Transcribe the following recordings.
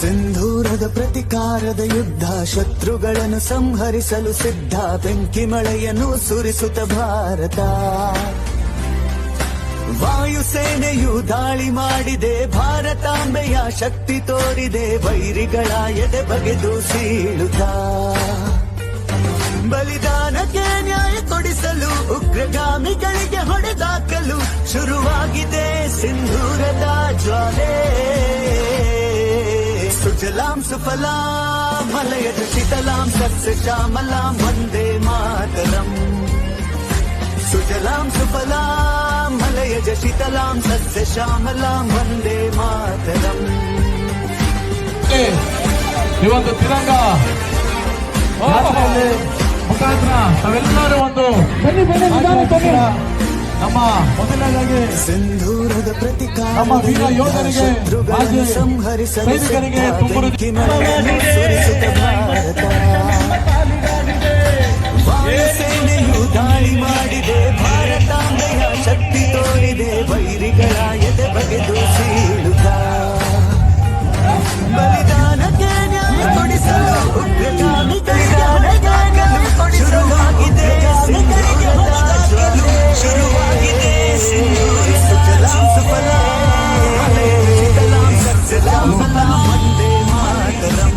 ಸಿಂಧೂರದ ಪ್ರತಿಕಾರದ ಯುದ್ಧ, ಶತ್ರುಗಳನ್ನು ಸಂಹರಿಸಲು ಸಿದ್ಧ, ಬೆಂಕಿ ಮಳೆಯನ್ನು ಸುರಿಸುತ್ತ ಭಾರತ. ವಾಯುಸೇನೆಯು ದಾಳಿ ಮಾಡಿದೆ, ಭಾರತಾಂಬೆಯ ಶಕ್ತಿ ತೋರಿದೆ, ವೈರಿಗಳ ಎದೆ ಬಗೆದು ಸೀಳುತ್ತ. ಬಲಿದಾನಕ್ಕೆ ನ್ಯಾಯ ಕೊಡಿಸಲು, ಉಗ್ರಗಾಮಿಗಳಿಗೆ ಹೊಡೆದಾಕಲು ಶುರುವಾಗಿದೆ ಸಿಂಧೂರದ ಜ್ವಾಲೆ. ಸುಜಲಾಂ ಸುಫಲಾಂ ಮಲಯಜ ಶೀತಲಾಂ ಸಸ್ಯ ಶ್ಯಾಮಲಾಂ ವಂದೇ ಮಾತರಂ. ಸುಜಲಾಂ ಸುಫಲಾಂ ಮಲಯಜ ಶೀತಲಾಂ ಸಸ್ಯ ಶ್ಯಾಮಲಾಂ ವಂದೇ ಮಾತರಂ. ಇವತ್ತು ತಿರಂಗ ಮುಖಾಂತರ ನಾವೆಲ್ಲರೂ ಒಂದು ನಮ್ಮ ಮೊದಲನೇದಾಗಿ ಸಿಂಧೂರದ ಪ್ರತಿಕಾರ ನಮ್ಮ ವೀರ ಯೋಧರಿಗೆ, ಶತ್ರುಗಳನ್ನು ಸಂಹರಿಸಲು ಸೈನಿಕರಿಗೆ ಬೆಂಕಿ ಮಳೆಯನ್ನು ಸುರಿಸುತ್ತ ಭಾರತ. ವಾಯುಸೇನೆಯು ದಾಳಿ ಮಾಡಿದೆ, ಭಾರತಾಂಬೆಯ ಶಕ್ತಿ ತೋರಿದೆ, ವೈರಿಗಳ ಎದೆ ಬಗೆದು ಸೀಳುತ್ತ. ಬಲಿದಾನಕ್ಕೆ ನ್ಯಾಯ ಕೊಡಿಸಲು, ಉಗ್ರಗಾಮಿಗಳಿಗೆ ಹೊಡೆದಾಕಲು ಶುರುವಾಗಿದೆ ಸಿಂಧೂರದ ಜ್ವಾಲೆ. ಶುರುವಾಗಿದೆ ಸಿಂಧೂರ. ಸುಜಲಾಂ ಸುಫಲಾಂ ಮಲಯಜ ಶೀತಲಾಂ ಸಸ್ಯ ಶ್ಯಾಮಲಾಂ ವಂದೇ ಮಾತರಂ.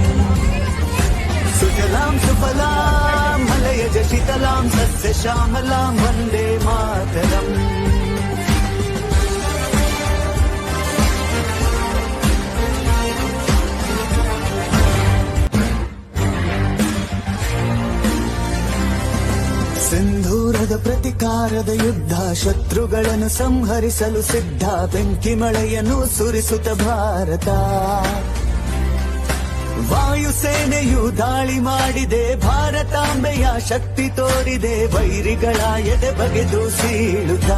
ಸುಜಲಾಂ ಸುಫಲಾಂ ಮಲಯಜ ಶೀತಲಾಂ ಸಸ್ಯ ಶ್ಯಾಮಲಾಂ ವಂದೇ ಮಾತರಂ. ಸಿಂಧೂರದ ಪ್ರತಿಕಾರದ ಯುದ್ಧ, ಶತ್ರುಗಳನ್ನು ಸಂಹರಿಸಲು ಸಿದ್ಧ, ಬೆಂಕಿ ಮಳೆಯನ್ನು ಸುರಿಸುತ್ತ ಭಾರತ. ವಾಯುಸೇನೆಯು ದಾಳಿ ಮಾಡಿದೆ, ಭಾರತಾಂಬೆಯ ಶಕ್ತಿ ತೋರಿದೆ, ವೈರಿಗಳ ಎದೆ ಬಗೆದು ಸೀಳುತ್ತ.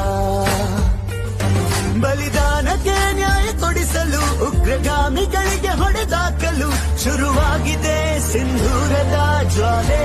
ಬಲಿದಾನಕ್ಕೆ ನ್ಯಾಯ ಕೊಡಿಸಲು, ಉಗ್ರಗಾಮಿಗಳಿಗೆ ಹೊಡೆದಾಕಲು ಶುರುವಾಗಿದೆ ಸಿಂಧೂರದ ಜ್ವಾಲೆ.